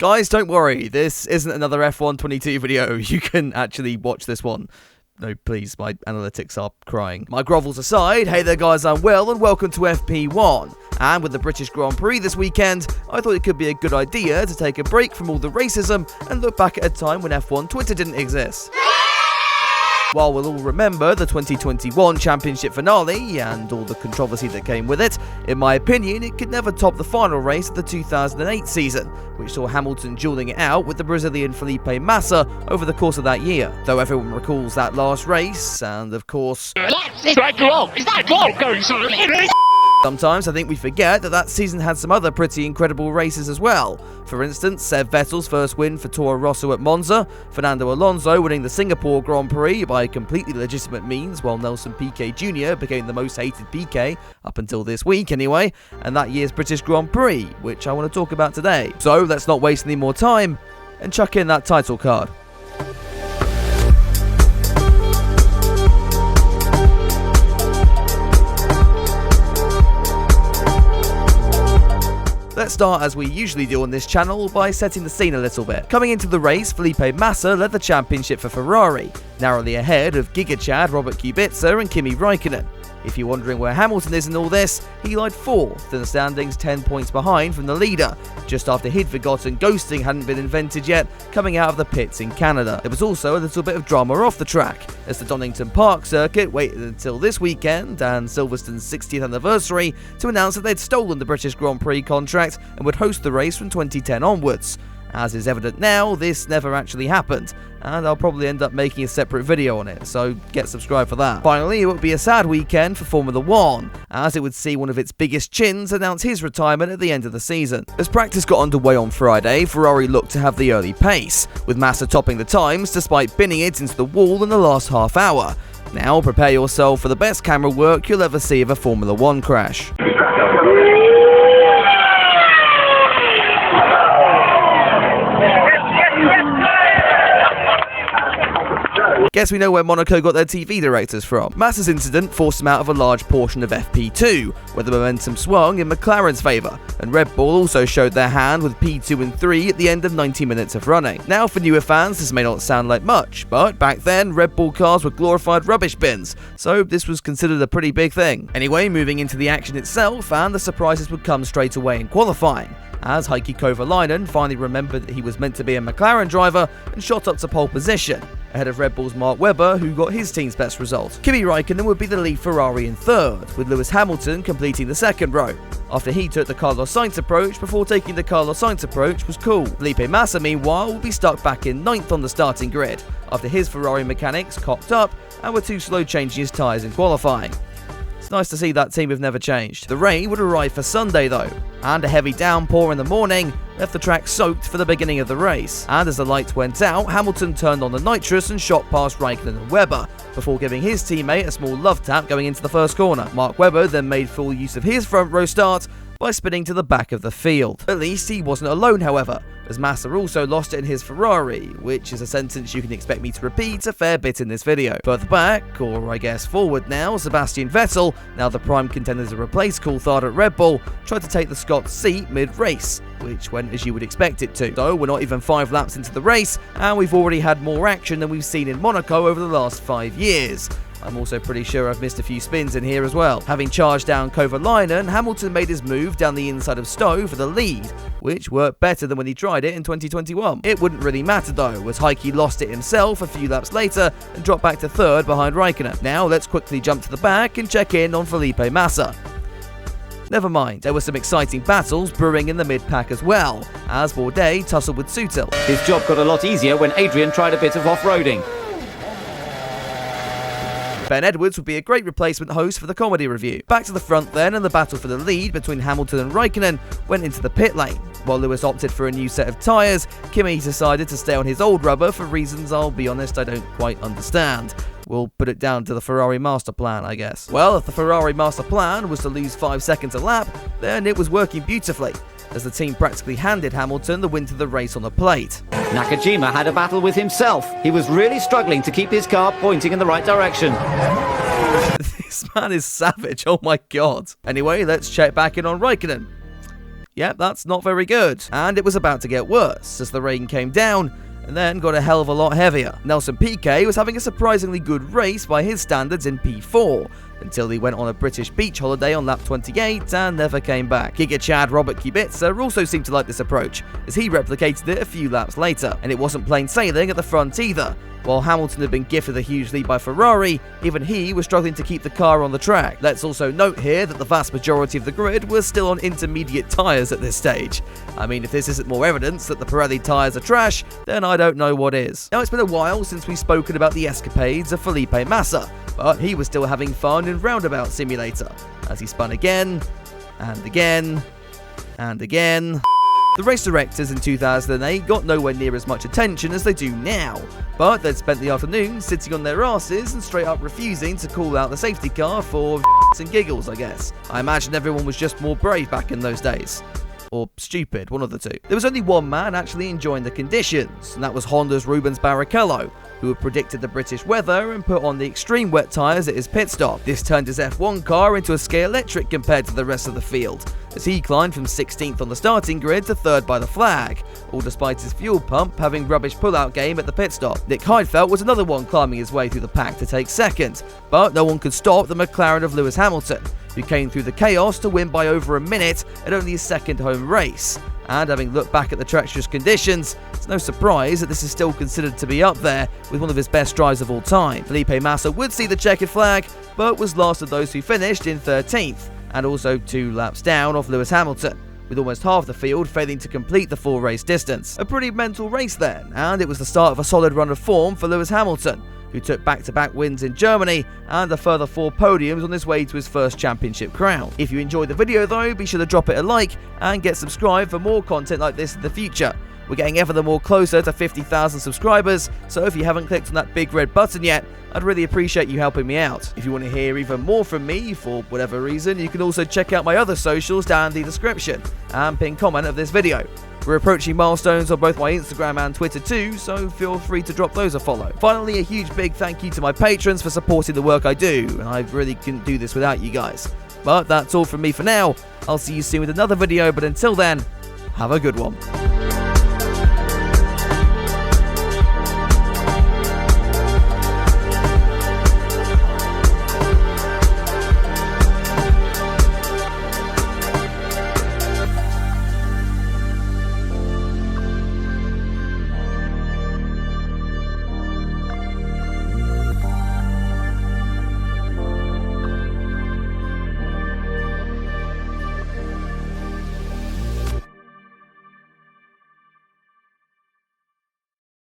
Guys, don't worry, this isn't another F1 22 video. You can actually watch this one. No, please, my analytics are crying. My grovels aside, hey there guys, I'm Will, and welcome to FP1. And with the British Grand Prix this weekend, I thought it could be a good idea to take a break from all the racism and look back at a time when F1 Twitter didn't exist. While we'll all remember the 2021 championship finale and all the controversy that came with it, in my opinion, it could never top the final race of the 2008 season, which saw Hamilton dueling it out with the Brazilian Felipe Massa over the course of that year. Though everyone recalls that last race, and of course, sometimes I think we forget that season had some other pretty incredible races as well. For instance, Seb Vettel's first win for Toro Rosso at Monza, Fernando Alonso winning the Singapore Grand Prix by completely legitimate means, while Nelson Piquet Jr. became the most hated Piquet, up until this week anyway, and that year's British Grand Prix, which I want to talk about today. So let's not waste any more time, and chuck in that title card. Let's start as we usually do on this channel by setting the scene a little bit. Coming into the race, Felipe Massa led the championship for Ferrari, narrowly ahead of Giga Chad, Robert Kubica and Kimi Raikkonen. If you're wondering where Hamilton is in all this, he lied 4th in the standings, 10 points behind from the leader, just after he'd forgotten ghosting hadn't been invented yet, coming out of the pits in Canada. There was also a little bit of drama off the track, as the Donington Park circuit waited until this weekend and Silverstone's 60th anniversary to announce that they'd stolen the British Grand Prix contract and would host the race from 2010 onwards. As is evident now, this never actually happened, and I'll probably end up making a separate video on it, so get subscribed for that. Finally, it would be a sad weekend for Formula 1, as it would see one of its biggest chins announce his retirement at the end of the season. As practice got underway on Friday, Ferrari looked to have the early pace, with Massa topping the times despite binning it into the wall in the last half hour. Now prepare yourself for the best camera work you'll ever see of a Formula 1 crash. Guess we know where Monaco got their TV directors from. Massa's incident forced him out of a large portion of FP2, where the momentum swung in McLaren's favour, and Red Bull also showed their hand with P2 and 3 at the end of 90 minutes of running. Now for newer fans, this may not sound like much, but back then, Red Bull cars were glorified rubbish bins, so this was considered a pretty big thing. Anyway, moving into the action itself, and the surprises would come straight away in qualifying, as Heikki Kovalainen finally remembered that he was meant to be a McLaren driver and shot up to pole position, ahead of Red Bull's Mark Webber, who got his team's best result. Kimi Raikkonen would be the lead Ferrari in 3rd, with Lewis Hamilton completing the 2nd row. After he took the Carlos Sainz approach, before taking the Carlos Sainz approach was cool. Felipe Massa, meanwhile, will be stuck back in 9th on the starting grid, after his Ferrari mechanics cocked up and were too slow changing his tyres in qualifying. Nice to see that team have never changed. The rain would arrive for Sunday though, and a heavy downpour in the morning left the track soaked for the beginning of the race. And as the lights went out, Hamilton turned on the nitrous and shot past Raikkonen and Webber, before giving his teammate a small love tap going into the first corner. Mark Webber then made full use of his front row start by spinning to the back of the field. At least he wasn't alone, however, as Massa also lost it in his Ferrari, which is a sentence you can expect me to repeat a fair bit in this video. Further back, or I guess forward now, Sebastian Vettel, now the prime contender to replace Coulthard at Red Bull, tried to take the Scots seat mid-race, which went as you would expect it to. So we're not even 5 laps into the race, and we've already had more action than we've seen in Monaco over the last 5 years. I'm also pretty sure I've missed a few spins in here as well. Having charged down Kovalainen, Hamilton made his move down the inside of Stowe for the lead, which worked better than when he tried it in 2021. It wouldn't really matter though, as Heikki lost it himself a few laps later and dropped back to 3rd behind Raikkonen. Now let's quickly jump to the back and check in on Felipe Massa. Never mind, there were some exciting battles brewing in the mid-pack as well, as Bourdais tussled with Sutil. His job got a lot easier when Adrian tried a bit of off-roading. Ben Edwards would be a great replacement host for the comedy review. Back to the front then, and the battle for the lead between Hamilton and Raikkonen went into the pit lane. While Lewis opted for a new set of tyres, Kimi decided to stay on his old rubber for reasons I'll be honest I don't quite understand. We'll put it down to the Ferrari master plan, I guess. Well, if the Ferrari master plan was to lose 5 seconds a lap, then it was working beautifully, as the team practically handed Hamilton the win to the race on the plate. Nakajima had a battle with himself. He was really struggling to keep his car pointing in the right direction. This man is savage, oh my god. Anyway, let's check back in on Raikkonen. Yep, that's not very good. And it was about to get worse, as the rain came down and then got a hell of a lot heavier. Nelson Piquet was having a surprisingly good race by his standards in P4, until he went on a British beach holiday on lap 28 and never came back. Giga Chad Robert Kubica also seemed to like this approach, as he replicated it a few laps later, and it wasn't plain sailing at the front either. While Hamilton had been gifted a huge lead by Ferrari, even he was struggling to keep the car on the track. Let's also note here that the vast majority of the grid was still on intermediate tyres at this stage. I mean, if this isn't more evidence that the Pirelli tyres are trash, then I don't know what is. Now, it's been a while since we've spoken about the escapades of Felipe Massa, but he was still having fun in Roundabout Simulator, as he spun again, and again, and again. The race directors in 2008 got nowhere near as much attention as they do now, but they'd spent the afternoon sitting on their asses and straight up refusing to call out the safety car for and giggles, I guess. I imagine everyone was just more brave back in those days. Or stupid, one of the two. There was only one man actually enjoying the conditions, and that was Honda's Rubens Barrichello, who had predicted the British weather and put on the extreme wet tyres at his pit stop. This turned his F1 car into a scale electric compared to the rest of the field, as he climbed from 16th on the starting grid to 3rd by the flag, all despite his fuel pump having rubbish pull-out game at the pit stop. Nick Heidfeld was another one climbing his way through the pack to take 2nd, but no one could stop the McLaren of Lewis Hamilton, who came through the chaos to win by over a minute at only his 2nd home race. And having looked back at the treacherous conditions, it's no surprise that this is still considered to be up there with one of his best drives of all time. Felipe Massa would see the checkered flag, but was last of those who finished in 13th, and also 2 laps down off Lewis Hamilton, with almost half the field failing to complete the full race distance. A pretty mental race then, and it was the start of a solid run of form for Lewis Hamilton, who took back-to-back wins in Germany and a further 4 podiums on his way to his first championship crown. If you enjoyed the video though, be sure to drop it a like and get subscribed for more content like this in the future. We're getting ever the more closer to 50,000 subscribers, so if you haven't clicked on that big red button yet, I'd really appreciate you helping me out. If you want to hear even more from me, for whatever reason, you can also check out my other socials down in the description and pin comment of this video. We're approaching milestones on both my Instagram and Twitter too, so feel free to drop those a follow. Finally, a huge big thank you to my patrons for supporting the work I do, and I really couldn't do this without you guys. But that's all from me for now. I'll see you soon with another video, but until then, have a good one.